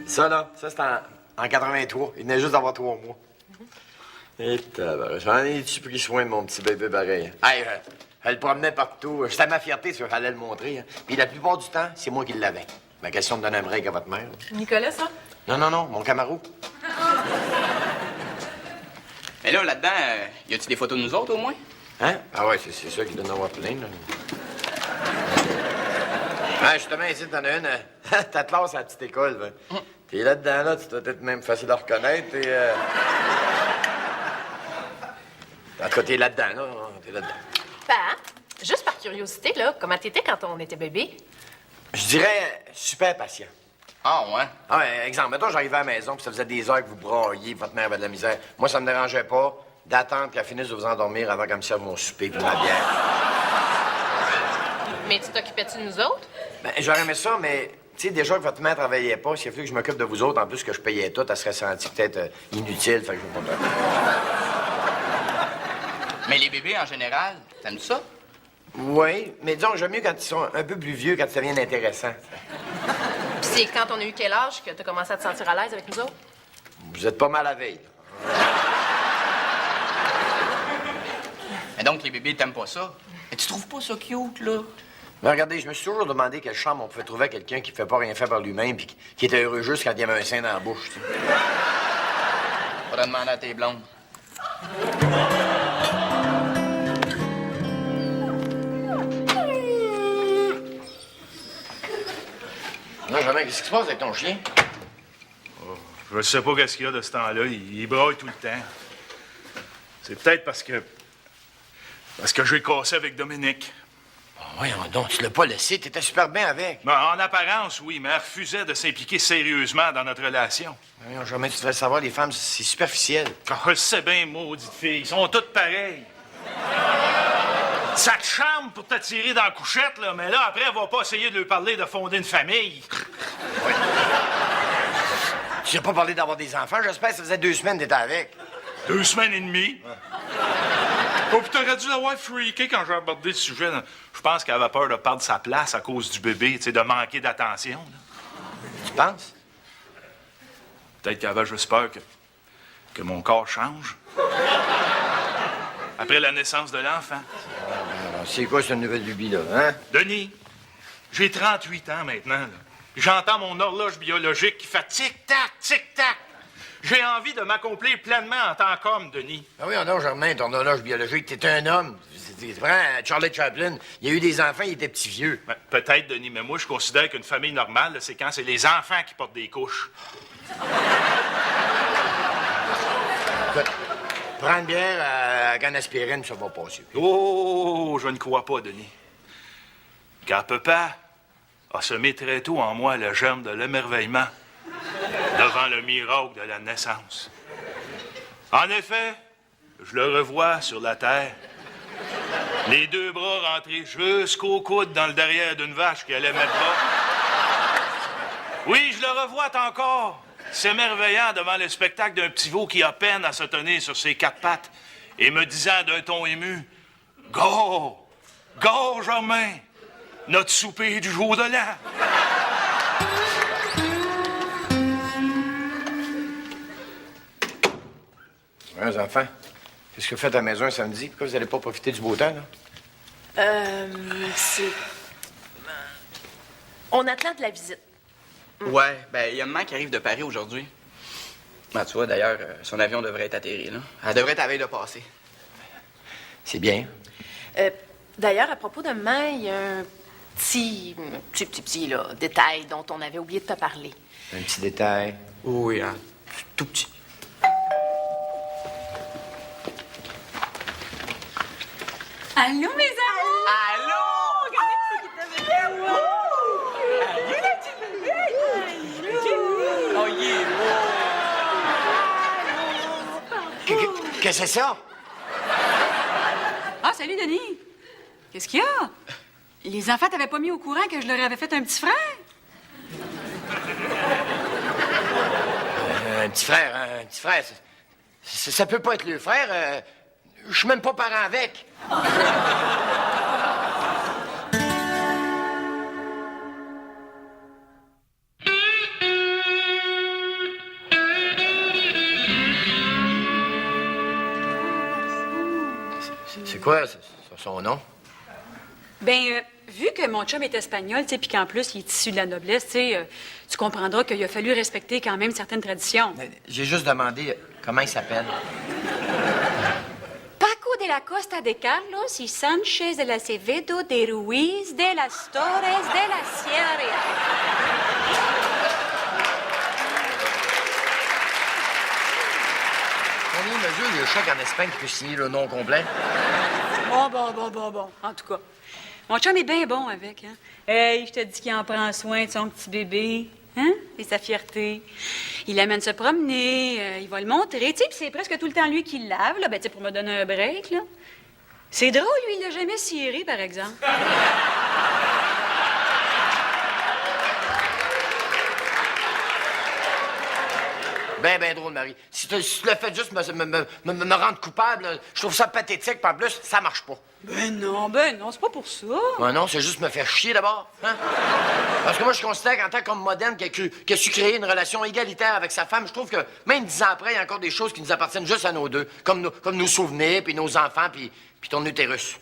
Ça, là, ça, c'est en 83. Il venait juste d'avoir 3 mois. Et j'en ai-tu pris soin de mon petit bébé pareil? Hey, elle le promenait partout. C'était ma fierté, si j'allais le montrer. Hein. Puis la plupart du temps, c'est moi qui l'avais. Ma question de donner un break à votre mère. Nicolas, ça? Non, mon Camaro. Mais là-dedans, y a-tu des photos de nous autres, au moins? Hein? Ah ouais, c'est ça qui donne à avoir plein, là. Ah, justement, ici, t'en as une. Ta classe à la petite école, ben. T'es là-dedans, là, tu dois être même facile à reconnaître, et En tout cas, t'es là-dedans, là. T'es là-dedans. Ben, juste par curiosité, là, comment t'étais quand on était bébé? Je dirais super patient. Ah, ouais? Ah ouais, exemple, mettons, j'arrivais à la maison, puis ça faisait des heures que vous brailliez, votre mère avait de la misère. Moi, ça me dérangeait pas d'attendre qu'elle finisse de vous endormir avant qu'elle me serve mon souper puis ma bière. Mais tu t'occupais-tu de nous autres? Ben, j'aurais aimé ça, mais, tu sais, déjà que votre mère travaillait pas, s'il a fallu que je m'occupe de vous autres, en plus que je payais tout, elle serait sentie peut-être inutile, fait que je veux pas. Mais les bébés, en général, t'aimes ça? Oui, mais disons, j'aime mieux quand ils sont un peu plus vieux, quand ça devient intéressant. Puis c'est quand on a eu quel âge que t'as commencé à te sentir à l'aise avec nous autres? Vous êtes pas mal à la veille. Mais donc, les bébés, t'aimes pas ça? Mais tu trouves pas ça cute, là? Mais regardez, je me suis toujours demandé quelle chambre on pouvait trouver à quelqu'un qui fait pas rien faire par lui-même puis qui était heureux juste quand il y avait un sein dans la bouche, tu sais. Faudrait demander à tes blondes. Non, jamais, qu'est-ce qui se passe avec ton chien? Oh, je sais pas qu'est-ce qu'il y a de ce temps-là. Il braille tout le temps. C'est peut-être parce que j'ai cassé avec Dominique. Oh, voyons donc, tu l'as pas laissé, t'étais super bien avec. Ben, en apparence, oui, mais elle refusait de s'impliquer sérieusement dans notre relation. Voyons, jamais tu devrais savoir, les femmes, c'est superficiel. Oh, je sais bien, maudite fille, ils sont toutes pareilles. Ça te charme pour t'attirer dans la couchette, là, mais là, après, elle va pas essayer de lui parler de fonder une famille. Oui. Tu n'as pas parlé d'avoir des enfants, j'espère, ça faisait 2 semaines que t'étais avec. 2 semaines et demie. Oh, puis t'aurais dû l'avoir freaké quand j'ai abordé le sujet. Là. Je pense qu'elle avait peur de perdre sa place à cause du bébé, tu sais, de manquer d'attention. Là. Tu penses? Peut-être qu'elle avait juste peur que mon corps change. Après la naissance de l'enfant. C'est quoi cette nouvelle lubie, là, hein? Denis, j'ai 38 ans maintenant, là. J'entends mon horloge biologique qui fait tic-tac, tic-tac. J'ai envie de m'accomplir pleinement en tant qu'homme, Denis. Ah oui, non, Germain, ton horloge biologique, t'es un homme. C'est vrai, Charlie Chaplin, il a eu des enfants, il était petit vieux. Ben, peut-être, Denis, mais moi, je considère qu'une famille normale, là, c'est quand c'est les enfants qui portent des couches. Écoute, prends une bière avec une aspirine, ça va passer. Oh, je ne crois pas, Denis. Car papa a semé très tôt en moi le germe de l'émerveillement devant le miracle de la naissance. En effet, je le revois sur la terre, les 2 bras rentrés jusqu'au coude dans le derrière d'une vache qui allait mettre bas. Oui, je le revois encore, s'émerveillant devant le spectacle d'un petit veau qui a peine à se tenir sur ses 4 pattes et me disant d'un ton ému, « Go! Go, Germain! Notre souper du jour de l'an! » Ouais, les enfants, qu'est-ce que vous faites à la maison un samedi? Pourquoi vous n'allez pas profiter du beau temps, là? C'est... On attend de la visite. Ouais, ben, il y a maman qui arrive de Paris aujourd'hui. Ben, tu vois, d'ailleurs, son avion devrait être atterri, là. Elle devrait être à la veille de passer. C'est bien. D'ailleurs, à propos de maman, il y a un petit, là, détail dont on avait oublié de te parler. Un petit détail. Oui, hein, tout petit. Allô, mes amours! Allô? Regardez ce qui t'avait fait! Oh, yeah! Qu'est-ce que c'est ça? Ah, salut, Denis! Qu'est-ce qu'il y a? Les enfants t'avaient pas mis au courant que je leur avais fait un petit frère? Un petit frère, ça peut pas être le frère. Je suis même pas parent avec. C'est quoi son nom? Ben, vu que mon chum est espagnol, tu sais, puis qu'en plus, il est issu de la noblesse, tu sais, tu comprendras qu'il a fallu respecter quand même certaines traditions. J'ai juste demandé comment il s'appelle. Paco de la Costa de Carlos y Sánchez de la Acevedo de Ruiz de las Torres de la Sierra. Oui, monsieur, il y a un chèque en Espagne qui peut signer le nom complet. Bon. En tout cas, mon chum est bien bon avec, hein? Hey, je te dis qu'il en prend soin de son petit bébé, hein? Et sa fierté. Il l'amène se promener, il va le montrer, tu sais, puis c'est presque tout le temps lui qui le lave, là, ben, tu sais, pour me donner un break, là. C'est drôle, lui, il l'a jamais ciré, par exemple. Ben drôle, Marie. Si tu le fais juste me rendre coupable, là, je trouve ça pathétique, puis en plus, ça marche pas. Ben non, c'est pas pour ça. Ben non, c'est juste me faire chier d'abord. Hein? Parce que moi, je considère qu'en tant qu'homme moderne qui a su créer une relation égalitaire avec sa femme, je trouve que même 10 ans après, il y a encore des choses qui nous appartiennent juste à nos deux, comme nos souvenirs, puis nos enfants, puis ton utérus.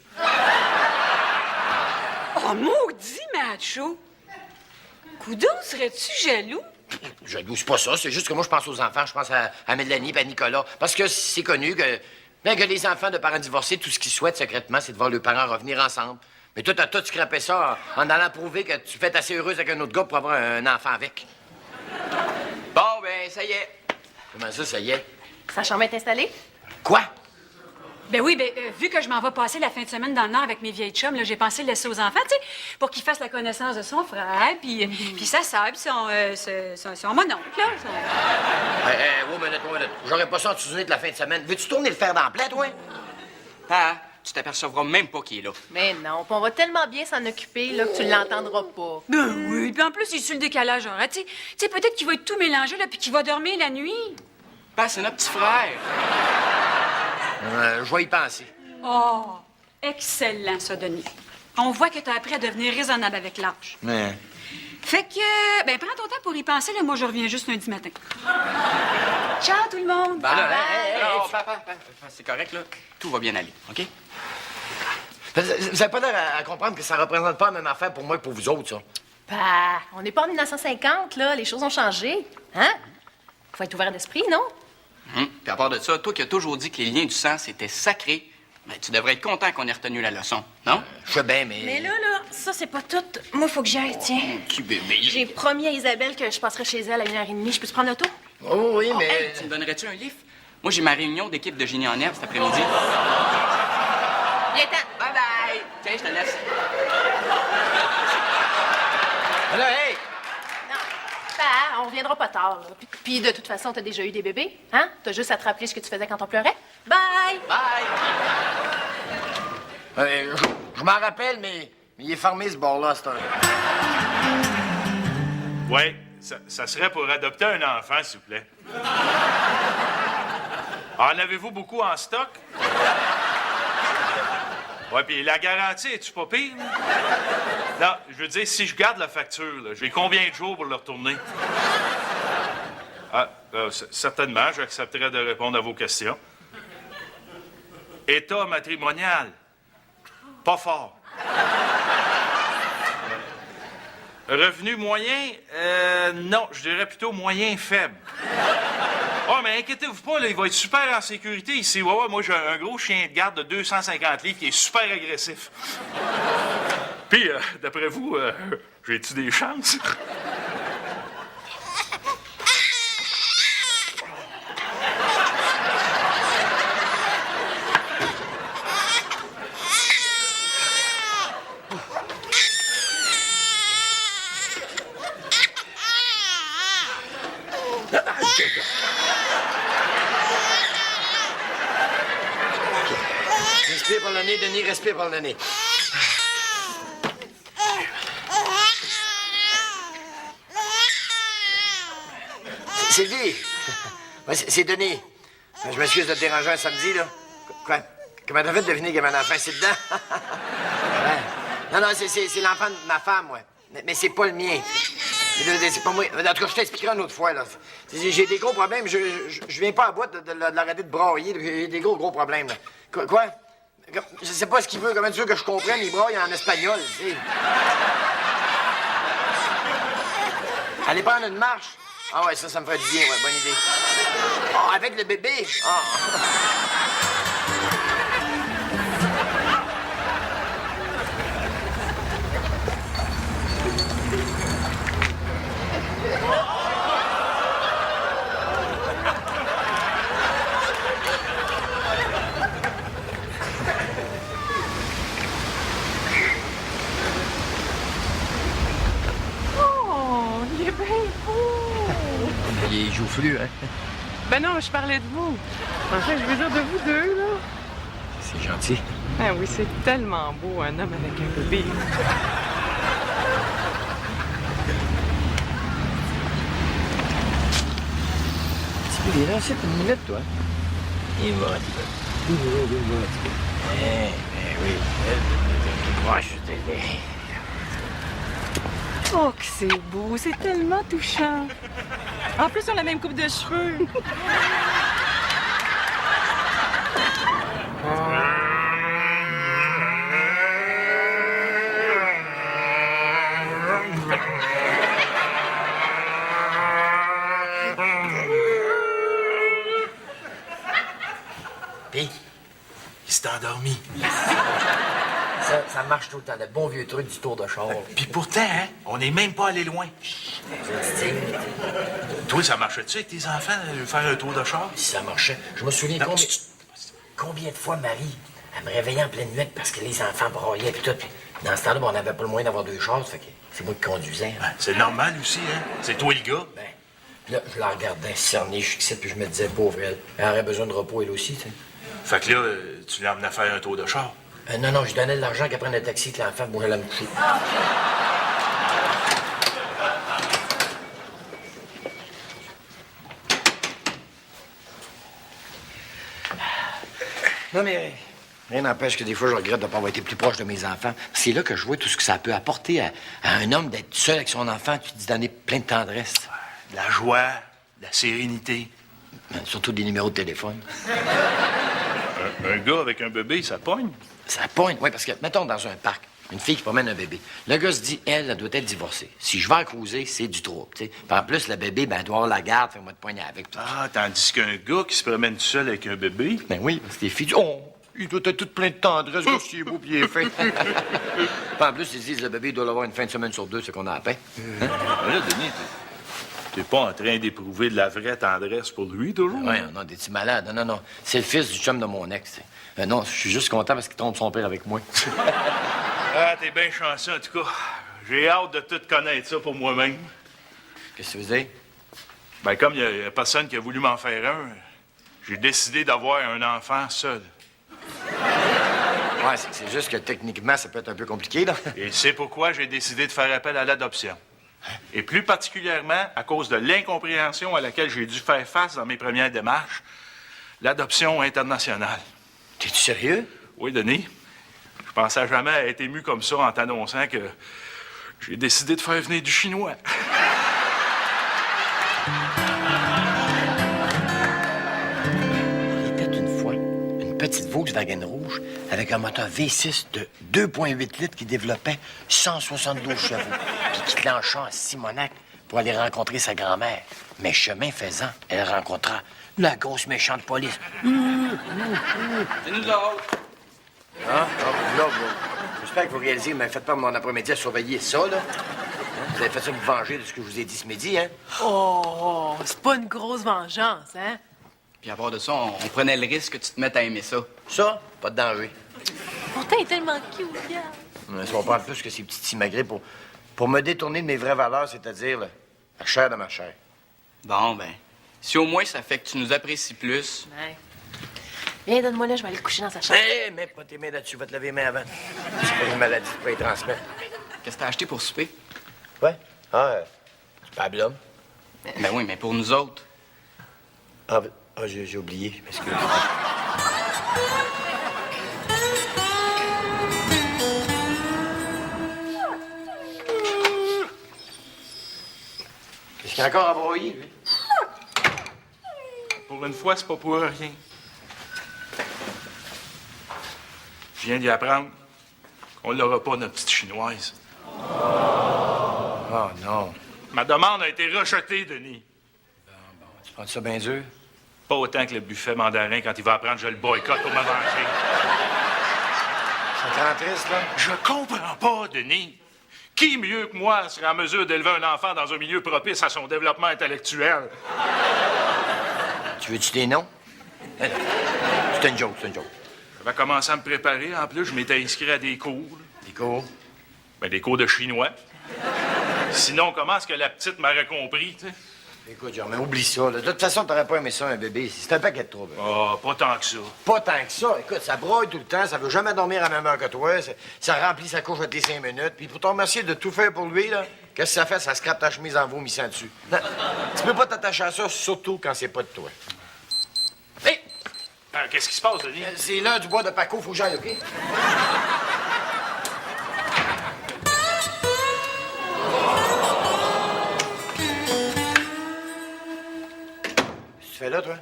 Oh, maudit macho! Coudon, serais-tu jaloux? Jaloux, c'est pas ça. C'est juste que moi, je pense aux enfants. Je pense à Mélanie et à Nicolas. Parce que c'est connu que les enfants de parents divorcés, tout ce qu'ils souhaitent secrètement, c'est de voir leurs parents revenir ensemble. Mais toi, t'as tout scrappé ça en allant prouver que tu fais assez heureuse avec un autre gars pour avoir un enfant avec. Bon, ben, ça y est. Comment ça y est? Sa chambre est installée? Quoi? Ben oui, vu que je m'en vais passer la fin de semaine dans le Nord avec mes vieilles chums, là, j'ai pensé le laisser aux enfants, tu sais, pour qu'ils fassent la connaissance de son frère, puis sa sœur, puis son mononcle, là. Wow, minute. J'aurais pas ça en de la fin de semaine. Veux-tu tourner le fer dans la plaie, toi? Ah, tu t'apercevras même pas qu'il est là. Mais non, puis on va tellement bien s'en occuper là, que tu l'entendras pas. Ben oui, puis en plus, il est sur le décalage horaire, tu sais, peut-être qu'il va être tout mélangé, là, puis qu'il va dormir la nuit. Ben, c'est notre petit frère. Je vais y penser. Oh, excellent, ça, Denis. On voit que t'as appris à devenir raisonnable avec l'âge. Mais... Fait que, ben, prends ton temps pour y penser, là. Moi, je reviens juste lundi matin. Ciao, tout le monde! Ben, là, non, papa, c'est correct, là. Tout va bien aller, OK? Vous avez pas l'air à comprendre que ça représente pas la même affaire pour moi que pour vous autres, ça. Bah, on n'est pas en 1950, là. Les choses ont changé. Hein? Faut être ouvert d'esprit, non? Puis à part de ça, toi qui as toujours dit que les liens du sang, c'était sacré, ben, tu devrais être content qu'on ait retenu la leçon, non? Je sais bien, mais... Mais là, ça, c'est pas tout. Moi, faut que j'y aille, tiens. Qui bébé? J'ai promis à Isabelle que je passerai chez elle à 1h30. Je peux te prendre l'auto? Oh oui, mais... Hey, tu me donnerais-tu un livre? Moi, j'ai ma réunion d'équipe de génie en herbe cet après-midi. Viens-t'en. Bye-bye! Tiens, je te laisse. Là, hey! Bah, on reviendra pas tard, là. Puis de toute façon, t'as déjà eu des bébés, hein? T'as juste à te rappeler ce que tu faisais quand on pleurait. Bye! Bye! Je m'en rappelle, mais il est fermé, ce bord-là, c'est un... Oui, ça serait pour adopter un enfant, s'il vous plaît. En avez-vous beaucoup en stock? Ouais, puis la garantie, es-tu pas pire? Non, je veux dire, si je garde la facture, là, j'ai combien de jours pour le retourner? Ah, certainement, j'accepterai de répondre à vos questions. État matrimonial. Pas fort. Revenu moyen? Non, je dirais plutôt moyen faible. Oh, mais inquiétez-vous pas, là, il va être super en sécurité ici. Ouais, moi, j'ai un gros chien de garde de 250 livres qui est super agressif. Puis, d'après vous, j'ai-tu des chances? Respire par le nez, Denis, respire par le nez. Sylvie! Ouais, c'est Denis. Je m'excuse de te déranger un samedi, là. Quoi? Comment t'as fait de deviner qu'il y avait un enfant ici dedans? Ouais. Non, c'est l'enfant de ma femme, ouais. Mais c'est pas le mien. C'est pas moi. En tout cas, je t'expliquerai une autre fois, là. J'ai des gros problèmes. Je viens pas à bout de l'arrêter de brailler. J'ai des gros problèmes, là. Quoi? Je sais pas ce qu'il veut. Comment tu veux que je comprenne? Il braille en espagnol, tu sais. Allez prendre une marche. Ah ouais, ça me ferait du bien, ouais, bonne idée. Oh, avec le bébé. Ah. Oh, il est bien beau! Il joue flux, hein? Ben non, je parlais de vous. Enfin, je veux dire de vous deux, là. C'est gentil. Ah oui, c'est tellement beau, un homme avec un bébé. Tu peux là, c'est une minute, toi. Il va, il va. Eh oui. Moi, je t'ai Oh, que c'est beau, c'est tellement touchant. En plus, on a la même coupe de cheveux. Puis, Il s'est endormi. ça marche tout le temps, le bon vieux truc du tour de char. Puis pourtant, hein, on n'est même pas allé loin. Toi, ça marchait-tu avec tes enfants, faire un tour de char? Si ça marchait, je me souviens Non, combien de fois Marie, elle me réveillait en pleine nuit parce que les enfants braillaient puis tout. Puis dans ce temps-là, on n'avait pas le moyen d'avoir deux chars, fait que c'est moi qui conduisais. Ben, c'est normal aussi, hein? C'est toi le gars. Ben, puis là, je la regardais cerner, je fixais, puis je me disais, pauvre elle, elle aurait besoin de repos elle aussi, tu sais. Fait que là, tu l'as emmené à faire un tour de char. Non, je donnais de l'argent qu'elle prenne un taxi, que l'enfant bougeait la me coucher. Non, mais rien n'empêche que des fois, je regrette de ne pas avoir été plus proche de mes enfants. C'est là que je vois tout ce que ça peut apporter à un homme d'être seul avec son enfant, puis d'y donner plein de tendresse. De la joie, de la sérénité. Surtout des numéros de téléphone. Un gars avec un bébé, ça pogne. Ça pointe, oui, parce que, mettons, dans un parc, une fille qui promène un bébé. Le gars se dit, elle doit être divorcée. Si je vais en cruiser, c'est du trouble, tu sais. Puis en plus, le bébé, ben, doit avoir la garde, fais-moi de poignet avec. Ah, tandis qu'un gars qui se promène tout seul avec un bébé... Ben oui, parce que les filles disent, oh, il doit être tout plein de tendresse, gars, s'il est beau, puis il est fin. Puis en plus, ils disent, le bébé doit l'avoir une fin de semaine sur deux, c'est qu'on a à peine. Ben là, Denis, t'es pas en train d'éprouver de la vraie tendresse pour lui, toujours? Oui, non, des petits malades. Non. C'est le fils du chum de mon ex, tu sais. Non, je suis juste content parce qu'il trompe son père avec moi. Ah, t'es bien chanceux, en tout cas. J'ai hâte de tout connaître ça pour moi-même. Qu'est-ce que vous dites? Ben, comme il y a personne qui a voulu m'en faire un, j'ai décidé d'avoir un enfant seul. Ouais, c'est juste que techniquement, ça peut être un peu compliqué, là. Et c'est pourquoi j'ai décidé de faire appel à l'adoption. Et plus particulièrement, à cause de l'incompréhension à laquelle j'ai dû faire face dans mes premières démarches, l'adoption internationale. T'es-tu sérieux? Oui, Denis. Je pensais jamais être ému comme ça en t'annonçant que j'ai décidé de faire venir du chinois. Il était une fois une petite Volkswagen rouge avec un moteur V6 de 2,8 litres qui développait 172 chevaux puis qui clenchait à Simonac pour aller rencontrer sa grand-mère. Mais chemin faisant, elle rencontra la grosse méchante police. C'est nous autres. Là, j'espère que vous réalisez que vous m'avez fait perdre mon après-midi à surveiller ça, là. Hein? Vous avez fait ça pour vous venger de ce que je vous ai dit ce midi, hein? Oh, c'est pas une grosse vengeance, hein? Puis à part de ça, on prenait le risque que tu te mettes à aimer ça. Ça, pas de danger. Pourtant, il est tellement cute, regarde. Mais ça va prendre plus que ces petits timagrés pour me détourner de mes vraies valeurs, c'est-à-dire la chair de ma chair. Bon, ben, si au moins ça fait que tu nous apprécies plus. Ouais. Viens, donne-moi là, je vais aller le coucher dans sa chambre. Hé, mets pas tes mains là-dessus, va te laver les mains avant. C'est pas une maladie qui peut y transmettre. Qu'est-ce que t'as acheté pour souper? Ouais? Du pablum. Ben oui, mais pour nous autres. J'ai oublié, je m'excuse. Qu'est-ce qu'il y a encore à broyer, lui? Pour une fois, c'est pas pour rien. Je viens d'y apprendre qu'on l'aura pas, notre petite chinoise. Oh non. Ma demande a été rejetée, Denis. Tu prends ça bien dur? Pas autant que le buffet mandarin quand il va apprendre que je le boycotte pour me venger. Ça te rend triste, là? Je comprends pas, Denis. Qui mieux que moi serait en mesure d'élever un enfant dans un milieu propice à son développement intellectuel? Tu veux-tu des noms? C'est une joke, c'est une joke. J'avais commencé à me préparer. En plus, je m'étais inscrit à des cours. Des cours? Ben, des cours de chinois. Sinon, comment est-ce que la petite m'aurait compris, tu sais? Écoute, Germain, oublie ça. Là. De toute façon, t'aurais pas aimé ça, un bébé. C'est un paquet de troubles. Ah, pas tant que ça. Pas tant que ça. Écoute, ça broye tout le temps. Ça veut jamais dormir à la même heure que toi. Ça remplit sa couche à tes 5 minutes. Puis pour te remercier de tout faire pour lui, là, qu'est-ce que ça fait? Ça scrape ta chemise en vomissant dessus. Non, tu peux pas t'attacher à ça, surtout quand c'est pas de toi. Hé! Qu'est-ce qui se passe, Denis? C'est l'heure du bois de Paco. Faut que j'aille, OK? Tu fais là, toi?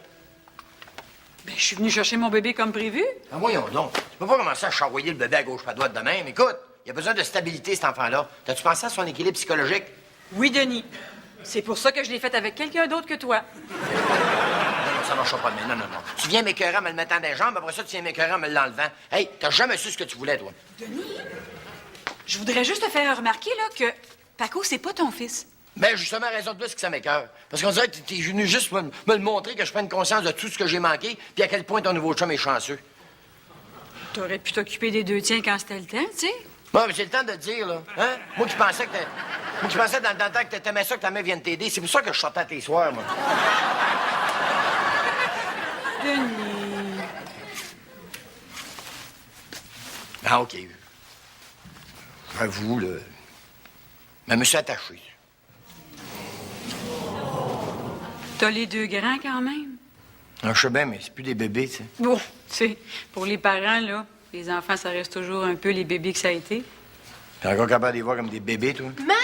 Ben, je suis venue chercher mon bébé comme prévu. Ah, voyons donc. Tu peux pas commencer à charroyer le bébé à gauche, pas droite de même. Écoute, il a besoin de stabilité, cet enfant-là. T'as-tu pensé à son équilibre psychologique? Oui, Denis. C'est pour ça que je l'ai fait avec quelqu'un d'autre que toi. Non, ça marchera pas de même. Non, non, non. Tu viens m'écœurer en me le mettant dans les jambes, après ça, tu viens m'écœurer en me l'enlevant. Hey, t'as jamais su ce que tu voulais, toi. Je voudrais juste te faire remarquer, là, que Paco, c'est pas ton fils. Ben, justement, raison de plus que ça m'écœure. Parce qu'on dirait que t'es venu juste me le montrer, que je prenne conscience de tout ce que j'ai manqué, puis à quel point ton nouveau chum est chanceux. T'aurais pu t'occuper des deux tiens quand c'était le temps, tu sais. Bon, mais c'est le temps de le dire, là. Hein? Moi qui pensais dans le temps que t'aimais ça, que ta mère vienne t'aider. C'est pour ça que je sortais à tes soirs, moi. Denis. Ah, OK. J'avoue, là. Mais je me suis attaché. T'as les deux grands quand même. Ah, je sais bien, mais c'est plus des bébés, tu sais. Bon, tu sais, pour les parents, là, les enfants, ça reste toujours un peu les bébés que ça a été. T'es encore capable de les voir comme des bébés, toi? Man,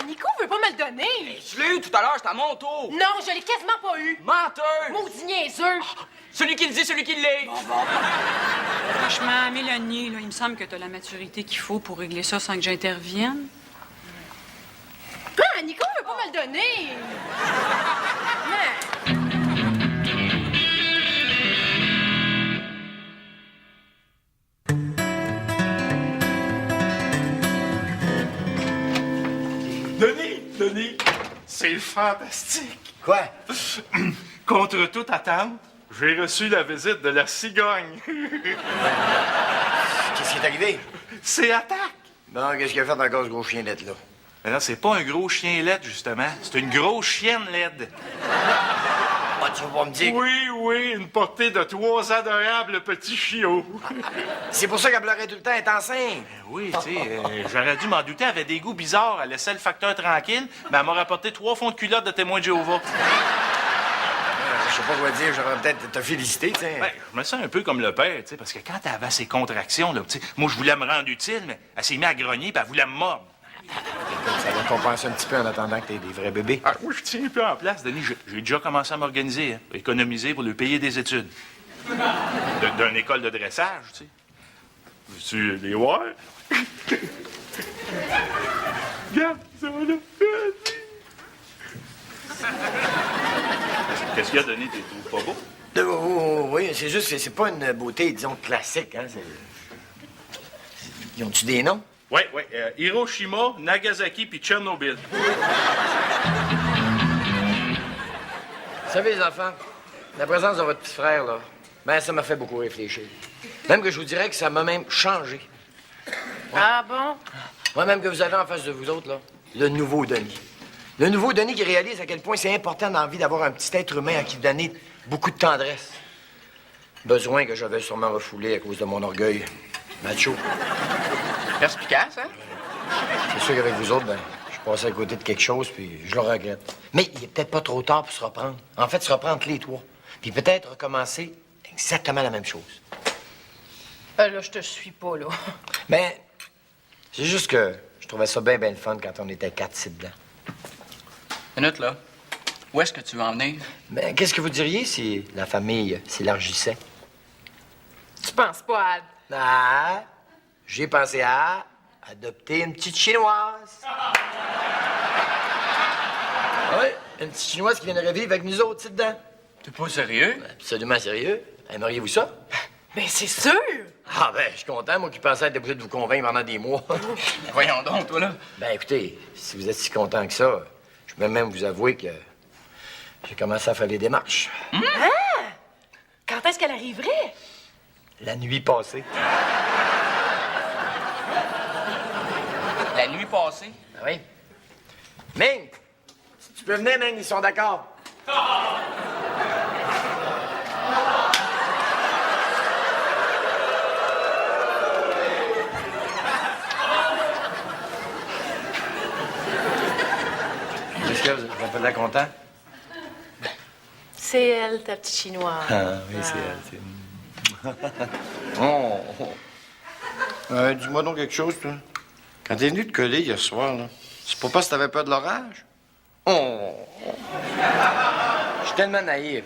Nico veut pas me le donner. Je l'ai eu tout à l'heure, c'était à mon tour. Non, je l'ai quasiment pas eu. Menteur! Maudit niaiseux. Celui qui le dit, celui qui l'est. Franchement, Mélanie, là, il me semble que t'as la maturité qu'il faut pour régler ça sans que j'intervienne. Ah, Nico veut pas me le donner. Man. Denis, c'est fantastique. Quoi? Contre toute attente, j'ai reçu la visite de la cigogne. Qu'est-ce qui est arrivé? C'est attaque. Bon, qu'est-ce qu'il a fait encore, ce gros chien là? Mais non, c'est pas un gros chien laide, justement. C'est une grosse chienne laide. Ah, tu vas pas me dire... Oui, une portée de 3 adorables petits chiots. C'est pour ça qu'elle pleurait tout le temps, elle est enceinte. Oui, tu sais, j'aurais dû m'en douter. Elle avait des goûts bizarres. Elle laissait le facteur tranquille, mais elle m'a rapporté 3 fonds de culotte de témoin de Jéhovah. Je sais pas quoi dire, j'aurais peut-être te félicité, tu sais. Ben, je me sens un peu comme le père, tu sais, parce que quand elle avait ses contractions, là, tu sais, moi, je voulais me rendre utile, mais elle s'est mise à grogner, puis elle voulait me mordre. Ça va compenser un petit peu en attendant que t'aies des vrais bébés. Ah, moi, je tiens un peu en place, Denis. J'ai déjà commencé à m'organiser, hein, économiser pour lui payer des études. D'une école de dressage, tu sais. Veux-tu les voir? Regarde, ça va là. Qu'est-ce qu'il y a, Denis? T'es pas beau? Oui, c'est juste que c'est pas une beauté, disons, classique, hein. Ils ont-tu des noms? Oui. Hiroshima, Nagasaki puis Tchernobyl. Vous savez, les enfants, la présence de votre petit frère, là, ben, ça m'a fait beaucoup réfléchir. Même que je vous dirais que ça m'a même changé. Ah bon? Moi, même que vous avez en face de vous autres, là, le nouveau Denis. Le nouveau Denis qui réalise à quel point c'est important dans la vie d'avoir un petit être humain à qui donner beaucoup de tendresse. Besoin que j'avais sûrement refoulé à cause de mon orgueil macho. Perspicace, hein? C'est sûr qu'avec vous autres, ben, je passais à côté de quelque chose, puis je le regrette. Mais il est peut-être pas trop tard pour se reprendre. En fait, se reprendre entre les trois. Puis peut-être recommencer exactement la même chose. Là, je te suis pas, là. Mais c'est juste que je trouvais ça bien le fun quand on était 4 ici dedans. Minute, là. Où est-ce que tu veux en venir? Mais qu'est-ce que vous diriez si la famille s'élargissait? Tu penses pas à... Ah, j'ai pensé à adopter une petite Chinoise. Oui, une petite Chinoise qui vient de revivre avec nous autres, c'est dedans. T'es pas sérieux? Absolument sérieux. Aimeriez-vous ça? Ben, c'est sûr! Ah ben, je suis content, moi qui pensais être obligé de vous convaincre pendant des mois. Voyons donc, toi, là. Ben écoutez, si vous êtes si content que ça, je peux même vous avouer que j'ai commencé à faire les démarches. Quand est-ce qu'elle arriverait? La nuit passée. La nuit passée. Ah oui. Ming! Si tu peux venir, Ming, ils sont d'accord. Est-ce que vous n'avez pas de la content? C'est elle, ta petite chinoise. Ah oui, c'est elle. Oh. Dis-moi donc quelque chose, toi. Quand t'es venu te coller hier soir, là, c'est pas parce que t'avais peur de l'orage? Oh. Je suis tellement naïf.